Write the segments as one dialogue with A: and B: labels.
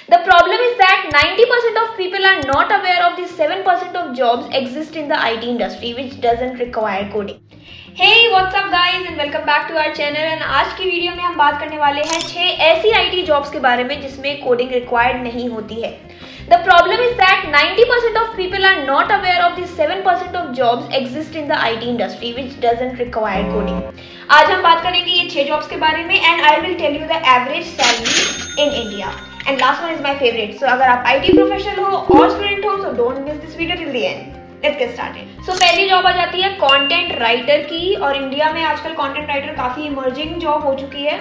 A: The problem is that 90% of people are not aware of the 7% of jobs exist in the IT industry which doesn't require coding. Hey, what's up guys and welcome back to our channel and आज की video में हम बात करने वाले हैं 6 ऐसी IT jobs के बारे में जिसमें कोडिंग रिक्वायर्ड नहीं होती है. The problem is that 90% of people are not aware of the 7% of jobs exist in the IT industry which doesn't require coding. आज हम बात करेंगे ये 6 जॉब्स के बारे में and I will tell you the average salary in India. And last one is my favorite. So अगर आप IT प्रोफेशनल हो और स्टूडेंट हो so don't miss this video till the end. Let's get started. So पहली job आ जाती है content writer की और इंडिया में आजकल कंटेंट राइटर काफी इमर्जिंग जॉब हो चुकी है.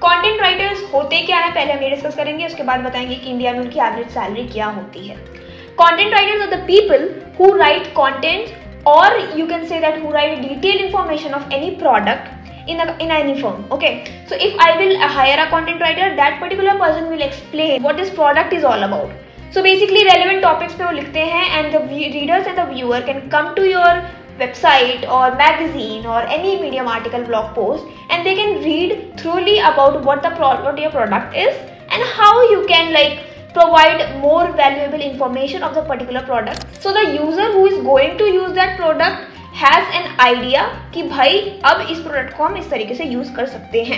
A: कंटेंट राइटर्स होते क्या है पहले हम ये डिस्कस करेंगे, उसके बाद बताएंगे कि इंडिया में उनकी एवरेज सैलरी क्या होती है. Content writers are the people who write content और you can say that who write detailed information of any product in any firm. Okay, so if I will hire a content writer, that particular person will explain what this product is all about. So basically relevant topics पे वो लिखते हैं and the readers and the viewer can come to your website or magazine or any medium article, blog post and they can read thoroughly about what your product is and how you can provide more valuable information of the particular product. So the user who is going to use that product has an idea कि भाई अब इस product को हम इस तरीके से use कर सकते हैं.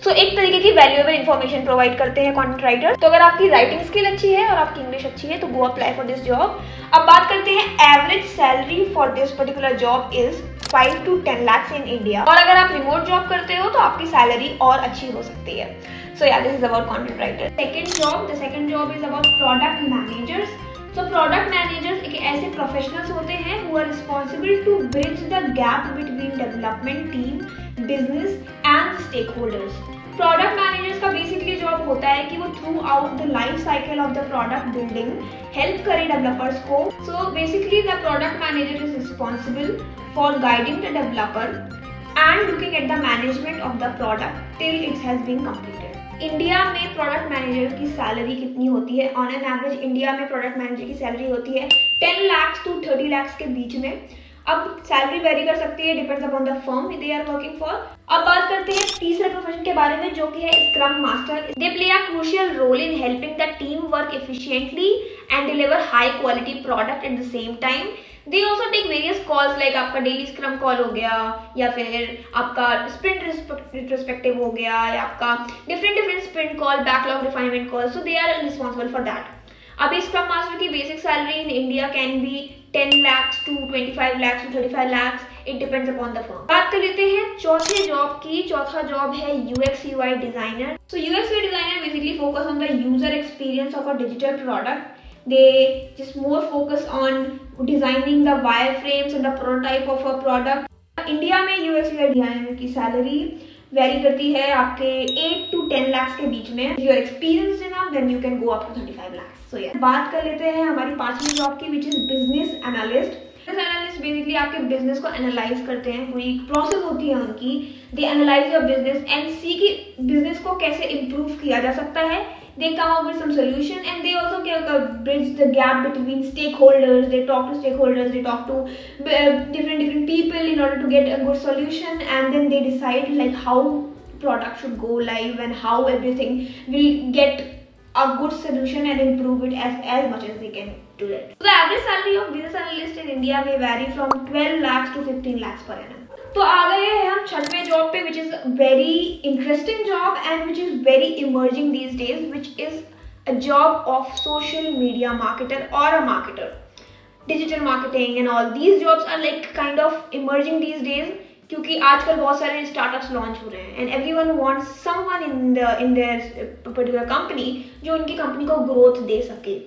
A: सो एक तरीके की वैल्यूएबल इन्फॉर्मेशन प्रोवाइड करते हैं कंटेंट राइटर. तो अगर आपकी राइटिंग स्किल अच्छी है और आपकी इंग्लिश अच्छी है तो गो अप्लाई फॉर दिस जॉब. अब बात करते हैं average salary for this particular job is 5 to 10 lakhs in India. और अगर आप रिमोट जॉब करते हो तो आपकी सैलरी और अच्छी हो सकती है. सो या this is about content writer. Second job is about product managers. So product managers एक ऐसे प्रोफेशनल्स होते हैं who are responsible to bridge the gap between development team, business and stakeholders. Product managers का basically जॉब होता है कि वो throughout the life cycle of the product building help करे developers को. So basically the product manager is responsible for guiding the developer and looking at the management of the product till it has been completed. India में product manager की salary कितनी होती है? On an average India में product manager की salary होती है 10 lakhs to 30 lakhs के बीच में. अब सैलरी वेरी कर सकती है, depends upon the firm they are working for. अब बात करते हैं तीसरे प्रोफेशन के बारे में जो कि है scrum master. They play a crucial role in helping the team work efficiently and deliver high quality product at the same time. They also take various calls like आपका डेली स्क्रम कॉल हो गया या फिर आपका sprint retrospective हो गया या आपका different sprint call, backlog refinement call. So they are responsible for that. अभी स्क्रम मास्टर की basic salary in India can be 10 lakhs to 25 lakhs to 35 lakhs. It depends upon the firm. बात कर लेते हैं चौथे जॉब की. चौथा job है UX UI designer. So UX UI designer basically focus on the user experience of a digital product. They just more focus on designing the wireframes and the prototype of a product. India में UX UI designer की salary very करती है आपके 8 to 10 lakhs के बीच में. If you are experienced enough, then you can go up to 35 lakhs. So yeah. बात कर लेते हैं हमारी पांचवी जॉब की, which is business analyst. Business analyst basically आपके बिजनेस को एनालाइज करते हैं. पूरी प्रोसेस होती है उनकी. They analyze your business and see कि बिजनेस को कैसे इम्प्रूव किया जा सकता है. They come up with some solution and they also can bridge the gap between stakeholders. They talk to stakeholders, they talk to different people in order to get a good solution and then they decide how product should go live and how everything will get a good solution and improve it as much as they can do that. So the average salary of business analyst in India may vary from 12 lakhs to 15 lakhs per annum. तो आ गए हैं हम छठवें job पे which is very interesting job and which is very emerging these days which is a job of social media marketer or a marketer. Digital marketing and all these jobs are kind of emerging these days क्योंकि आजकल बहुत सारे startups launch हो रहे हैं and everyone wants someone in their particular company जो उनकी company को ग्रोथ दे सके.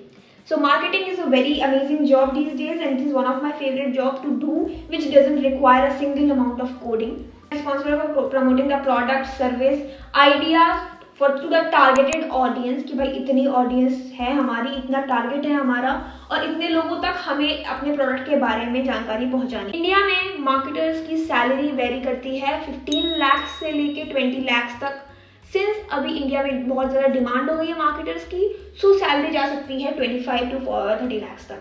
A: So marketing is a very amazing job these days and it is one of my favorite jobs to do which doesn't require a single amount of coding. Responsible for promoting the product, service, ideas to the targeted audience कि भाई इतनी audience है हमारी, इतना target है हमारा और इतने लोगों तक हमें अपने प्रोडक्ट के बारे में जानकारी पहुंचानी. इंडिया में मार्केटर्स की सैलरी वेरी करती है 15 lakhs से लेके 20 lakhs तक. सिंस अभी इंडिया में बहुत ज़्यादा डिमांड हो गई है मार्केटर्स की सो सैलरी जा सकती है 25 to 30 lakhs तक.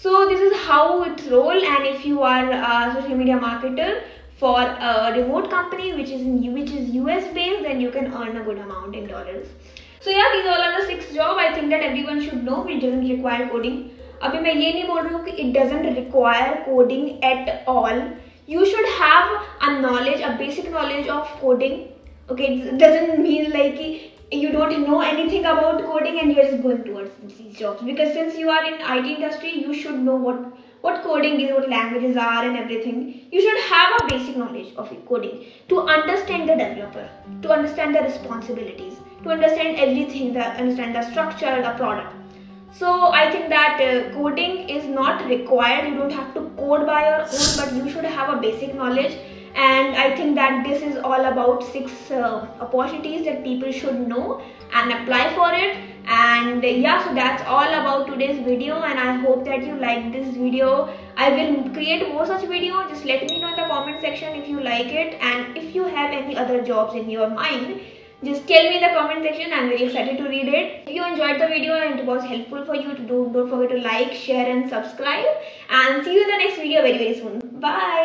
A: So this is how it's role and if you are social media marketer for a remote company which is US based, then you can earn a good amount in dollars. So yeah, these all are the 6 jobs I think that everyone should know which doesn't require coding. अभी मैं ये नहीं बोल रही हूँ कि it doesn't require coding at all. You should have a knowledge, a basic knowledge of coding. Okay, it doesn't mean like you don't know anything about coding and you're just going towards these jobs, because since you are in IT industry, you should know what coding is, what languages are and everything. You should have a basic knowledge of coding to understand the developer, to understand the responsibilities, to understand everything, understand the structure, the product. So I think that coding is not required. You don't have to code by your own, but you should have a basic knowledge. And I think that this is all about 6 opportunities that people should know and apply for it. And yeah, so that's all about today's video, and I hope that you liked this video. I will create more such video. Just let me know in the comment section if you like it, and if you have any other jobs in your mind, just tell me in the comment section. I'm very excited to read it. If you enjoyed the video and it was helpful for you to don't forget to like, share and subscribe, and see you in the next video very soon. Bye.